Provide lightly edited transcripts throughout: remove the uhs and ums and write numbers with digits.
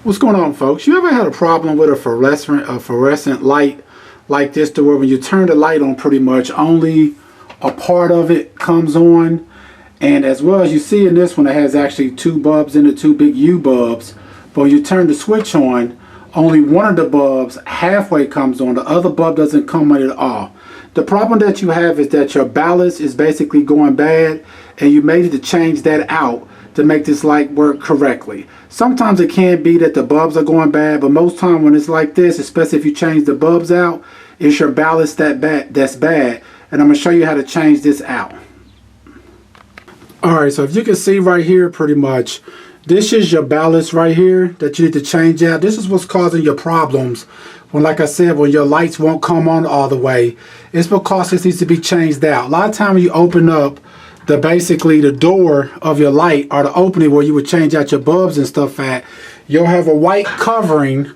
What's going on, folks? You ever had a problem with a fluorescent light like this, to where when you turn the light on, pretty much only a part of it comes on? And as well as you see in this one, it has actually two bulbs in it, two big U bulbs. But when you turn the switch on, only one of the bulbs halfway comes on. The other bulb doesn't come on at all. The problem that you have is that your ballast is basically going bad, and you may need to change that out to make this light work correctly. Sometimes it can be that the bulbs are going bad, but most time when it's like this, especially if you change the bulbs out, it's your ballast that's bad. And I'm going to show you how to change this out. Alright, so if you can see right here, pretty much, this is your ballast right here that you need to change out. This is what's causing your problems when, like I said, when your lights won't come on all the way. It's because this needs to be changed out. A lot of times you open up basically the door of your light, or the opening where you would change out your bulbs and stuff at, you'll have a white covering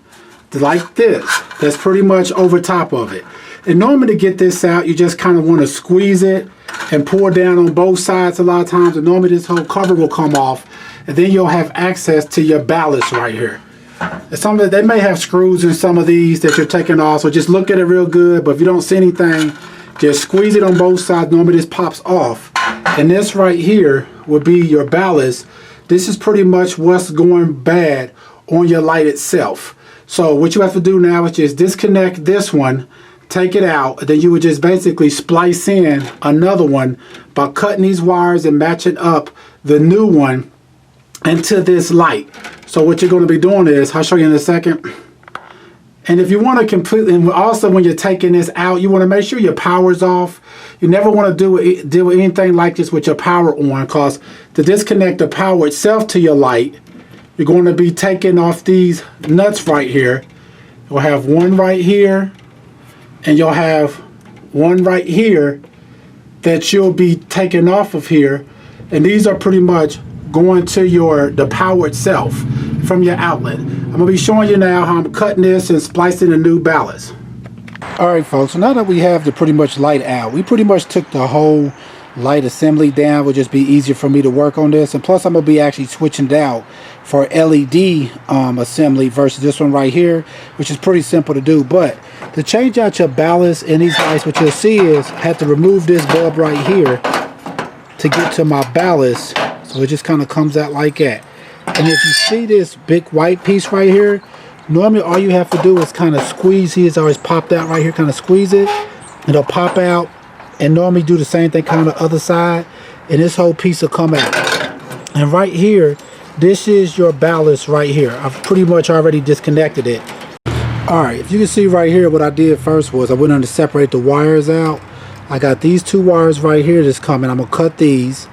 like this that's pretty much over top of it. And normally to get this out, you just kind of want to squeeze it and pour down on both sides a lot of times, and normally this whole cover will come off, and then you'll have access to your ballast right here. And some of they may have screws in some of these that you're taking off, so just look at it real good. But if you don't see anything, just squeeze it on both sides. Normally this pops off, and this right here would be your ballast. This is pretty much what's going bad on your light itself. So what you have to do now is just disconnect this one, take it out, and then you would just basically splice in another one by cutting these wires and matching up the new one into this light. So what you're going to be doing is, I'll show you in a second. And if you want to completely, and also when you're taking this out, you want to make sure your power's off. You never want to deal with anything like this with your power on, because to disconnect the power itself to your light, you're going to be taking off these nuts right here. You'll have one right here, and you'll have one right here that you'll be taking off of here. And these are pretty much going to the power itself from your outlet. I'm going to be showing you now how I'm cutting this and splicing a new ballast. Alright folks, so now that we have the pretty much light out, we pretty much took the whole light assembly down. It would just be easier for me to work on this, and plus I'm going to be actually switching it out for LED assembly versus this one right here, which is pretty simple to do. But to change out your ballast in these lights, what you'll see is I have to remove this bulb right here to get to my ballast. So it just kind of comes out like that. And if you see this big white piece right here, normally all you have to do is kind of squeeze. It's always popped out right here. Kind of squeeze it, it'll pop out. And normally do the same thing kind of the other side, and this whole piece will come out. And right here, this is your ballast right here. I've pretty much already disconnected it. Alright, if you can see right here, what I did first was I went on to separate the wires out. I got these two wires right here that's coming. I'm going to cut these.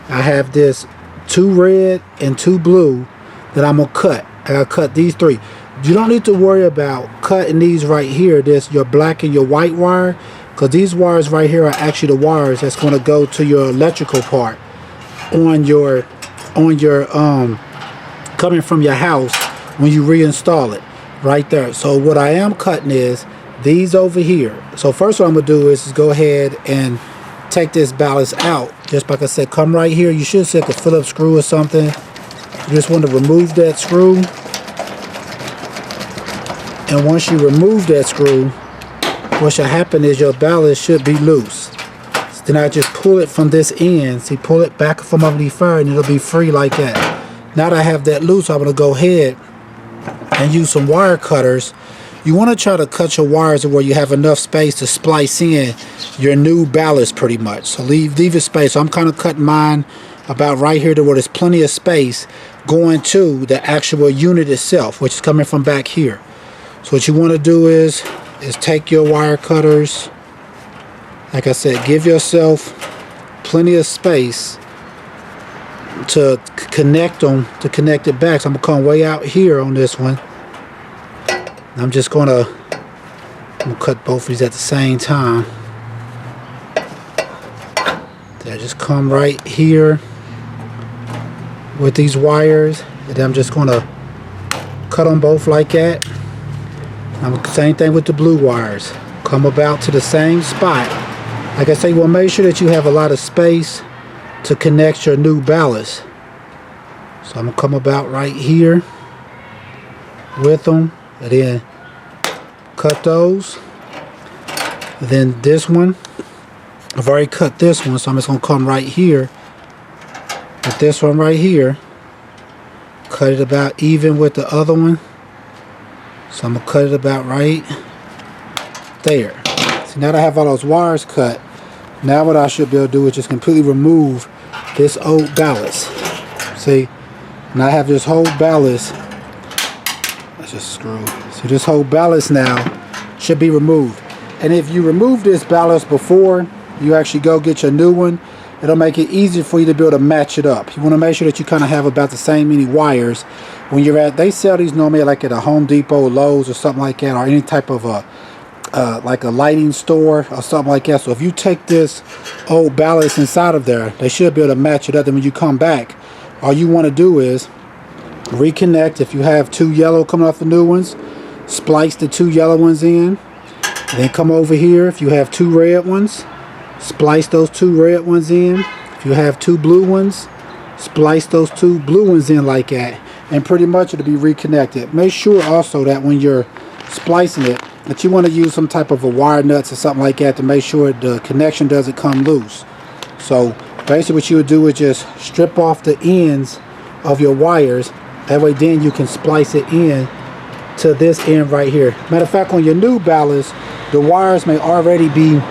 I have this 2 red and 2 blue that I'm going to cut. I got to cut these 3. You don't need to worry about cutting these right here. This your black and your white wire, because these wires right here are actually the wires that's going to go to your electrical part on your coming from your house when you reinstall it right there. So what I am cutting is these over here. So first what I'm going to do is go ahead and take this ballast out. Just like I said, come right here. You should see like a Phillips screw or something. You just want to remove that screw. And once you remove that screw, what should happen is your ballast should be loose. So then I just pull it from this end. See, pull it back from underneath fire, and it'll be free like that. Now that I have that loose, I'm going to go ahead and use some wire cutters. You want to try to cut your wires where you have enough space to splice in your new ballast pretty much. So leave it space. So I'm kind of cutting mine about right here to where there's plenty of space going to the actual unit itself, which is coming from back here. So what you want to do is take your wire cutters. Like I said, give yourself plenty of space to connect them, to connect it back. So I'm going to come way out here on this one. I'm just going to cut both of these at the same time. Then I just come right here with these wires, and then I'm just going to cut them both like that. Same thing with the blue wires. Come about to the same spot. Like I say, you want to make sure that you have a lot of space to connect your new ballast. So I'm going to come about right here. with them, and then cut those. And then this one, I've already cut this one, so I'm just going to come right here with this one right here, cut it about even with the other one. So I'm going to cut it about right there. See, now that I have all those wires cut, now what I should be able to do is just completely remove this old ballast. See, now I have this whole ballast. Let's just screw. So this whole ballast now should be removed. And if you remove this ballast before you actually go get your new one, it'll make it easier for you to be able to match it up. You want to make sure that you kind of have about the same many wires when you're at, they sell these normally like at a Home Depot, Lowe's or something like that, or any type of like a lighting store or something like that. So if you take this old ballast inside of there, they should be able to match it up. And when you come back, all you want to do is reconnect. If you have two yellow coming off the new ones, splice the two yellow ones in. Then come over here. If you have two red ones, splice those two red ones in. If you have two blue ones, splice those two blue ones in like that, and pretty much it'll be reconnected. Make sure also that when you're splicing it, that you want to use some type of a wire nuts or something like that to make sure the connection doesn't come loose. So basically what you would do is just strip off the ends of your wires. That way then you can splice it in to this end right here. Matter of fact, on your new ballast, the wires may already be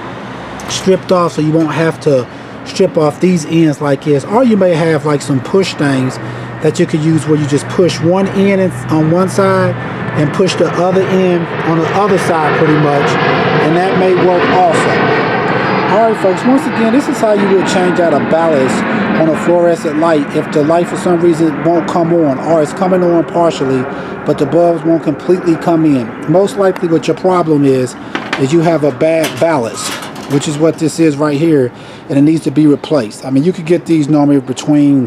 stripped off, so you won't have to strip off these ends like this. Or you may have like some push things that you could use where you just push one end on one side and push the other end on the other side pretty much, and that may work also. Alright folks, once again, this is how you would change out a ballast on a fluorescent light if the light for some reason won't come on, or it's coming on partially but the bulbs won't completely come in. Most likely what your problem is you have a bad ballast, which is what this is right here, and it needs to be replaced. I mean, you could get these normally between,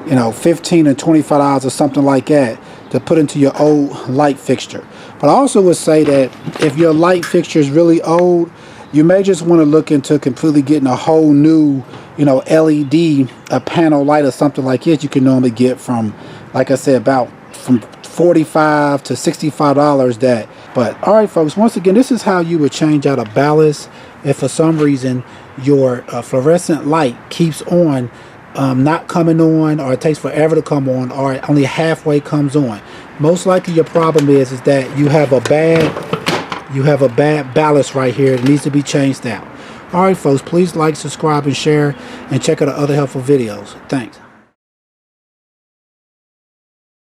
you know, $15 and $25 or something like that to put into your old light fixture. But I also would say that if your light fixture is really old, you may just want to look into completely getting a whole new, you know, LED panel light or something like this. You can normally get from, like I said, about from $45 to $65 that. But all right folks, once again, this is how you would change out a ballast if for some reason your fluorescent light keeps on not coming on, or it takes forever to come on, or it only halfway comes on. Most likely your problem is that you have a bad ballast right here. It needs to be changed out. All right folks, please like, subscribe, and share, and check out the other helpful videos. Thanks.